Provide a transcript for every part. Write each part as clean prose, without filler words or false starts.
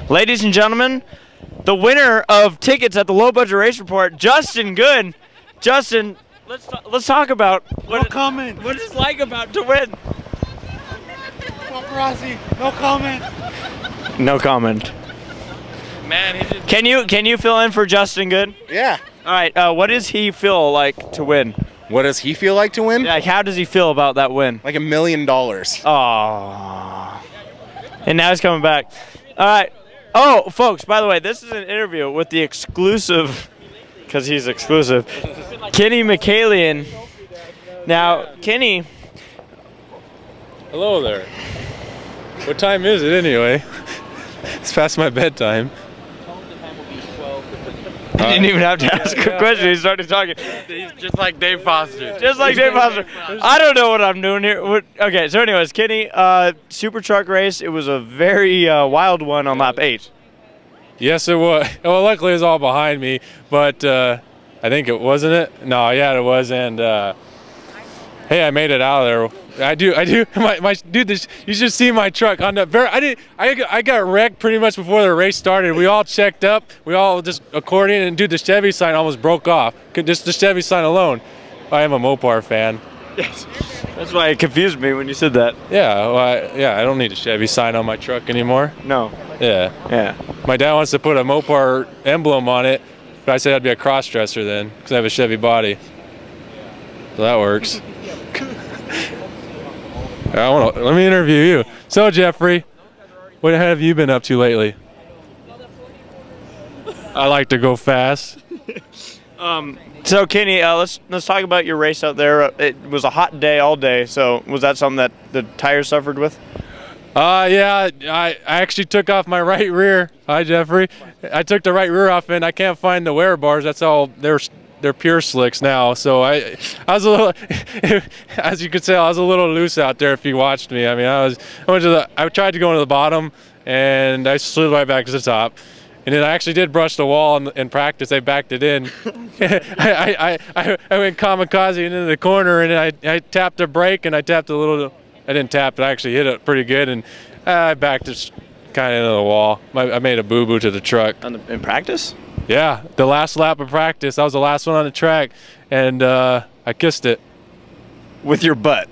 Ladies and gentlemen, the winner of tickets at the Low Budget Race Report, Justin Good. Justin, let's talk about what it's like about to win. Paparazzi, no comment. No comment. Man, Can you fill in for Justin Good? Yeah. All right. What does he feel like to win? What does he feel like to win? Like, how does he feel about that win? Like $1 million. Oh. And now he's coming back. All right. Oh, folks, by the way, this is an interview with the exclusive, because he's exclusive, Kenny Michaelian. Now, Kenny. hello there. What time is it anyway? It's past my bedtime. He didn't even have to ask a question. He started talking. He's just like Dave Foster. Just like Dave Foster. I don't know what I'm doing here. Okay, so anyways, Kenny, super truck race. It was a very wild one on lap 8. Yes, it was. Well, luckily it was all behind me, but I think it wasn't it. No, yeah, it was. And hey, I made it out of there. I do. My dude, you should see my truck on the I got wrecked pretty much before the race started. We all checked up. We all just according, and dude, the Chevy sign almost broke off. Just the Chevy sign alone. I am a Mopar fan. Yes. That's why it confused me when you said that. Yeah, well, I don't need a Chevy sign on my truck anymore. No. Yeah. Yeah. My dad wants to put a Mopar emblem on it, but I said I'd be a cross-dresser then, because I have a Chevy body. So that works. Let me interview you. So, Jeffrey, what have you been up to lately? I like to go fast. So, Kenny, let's talk about your race out there. It was a hot day all day. So, was that something that the tires suffered with? Yeah, I actually took off my right rear. Hi, Jeffrey. I took the right rear off, and I can't find the wear bars. That's all. They're pure slicks now. So I was a little, as you could tell, I was a little loose out there. If you watched me, I mean, I tried to go into the bottom, and I slid right back to the top. And then I actually did brush the wall in practice. I backed it in. I went kamikaze into the corner, and I tapped the brake, and I tapped a little. I didn't tap it. I actually hit it pretty good, and I backed it kind of into the wall. I made a boo-boo to the truck. In practice? Yeah, the last lap of practice. I was the last one on the track, and I kissed it. With your butt?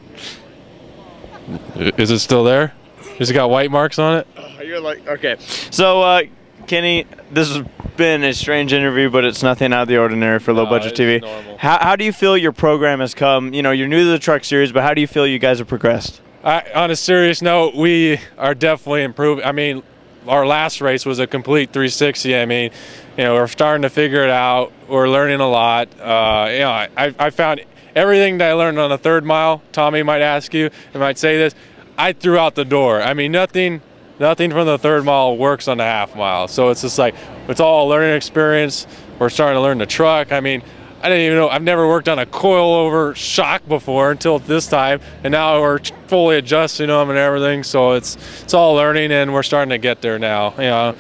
Is it still there? Has it got white marks on it? You're like, okay. So, Kenny, this has been a strange interview, but it's nothing out of the ordinary for Low Budget TV. Normal. How do you feel your program has come? You know, you're new to the truck series, but how do you feel you guys have progressed? On a serious note, we are definitely improving. I mean, our last race was a complete 360. I mean, you know, we're starting to figure it out. We're learning a lot. You know, I found everything that I learned on the 3rd mile. Tommy might ask you, and might say this, I threw out the door. I mean, nothing from the 3rd mile works on the half mile. So it's just like, it's all a learning experience. We're starting to learn the truck. I mean, I didn't even know, I've never worked on a coil-over shock before until this time, and now we're fully adjusting them and everything. So it's all learning, and we're starting to get there now. You know,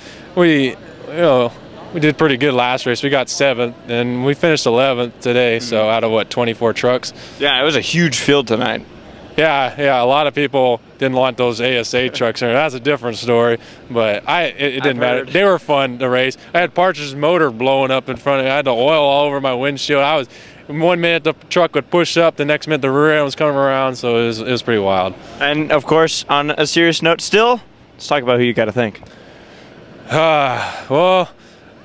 we did pretty good last race. We got 7th, and we finished 11th today. So out of what, 24 trucks? Yeah, it was a huge field tonight. Yeah. A lot of people didn't want those ASA trucks in there. That's a different story, but it didn't matter. They were fun to race. I had Partridge's motor blowing up in front of me. I had the oil all over my windshield. One minute the truck would push up, the next minute the rear end was coming around, so it was pretty wild. And of course, on a serious note, still, let's talk about who you got to thank. Well,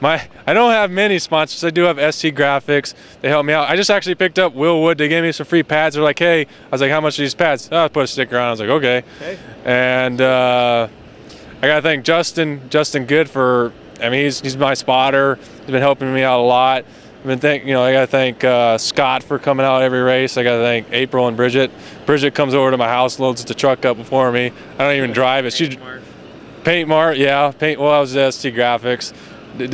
I don't have many sponsors. I do have SC Graphics. They help me out. I just actually picked up Will Wood. They gave me some free pads. They're like, hey, I was like, how much are these pads? Oh, I put a sticker on. I was like, okay. Hey. And I gotta thank Justin Good for. I mean, he's my spotter. He's been helping me out a lot. I gotta thank Scott for coming out every race. I gotta thank April and Bridget. Bridget comes over to my house, loads the truck up before me. I don't even drive it. Paint Mart, yeah. Well, I was at ST Graphics. And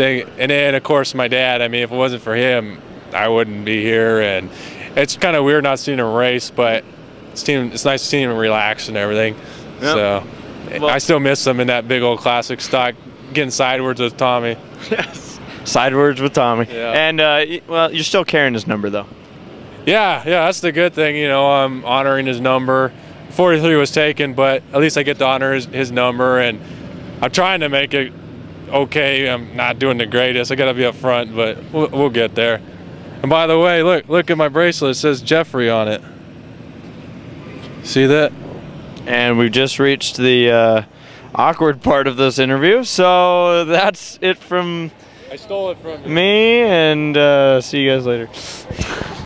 then, of course, my dad. I mean, if it wasn't for him, I wouldn't be here. And it's kind of weird not seeing him race, but it's nice to see him relax and everything. Yep. So well, I still miss him in that big old classic stock, getting sidewards with Tommy. Yes, sidewards with Tommy. Yeah. And, well, you're still carrying his number, though. Yeah, that's the good thing. You know, I'm honoring his number. 43 was taken, but at least I get to honor his number. And I'm trying to make it okay. I'm not doing the greatest. I got to be up front, but we'll get there. And by the way, look at my bracelet. It says Jeffrey on it. See that? And we've just reached the awkward part of this interview. So that's it from I stole it from you. me, and see you guys later.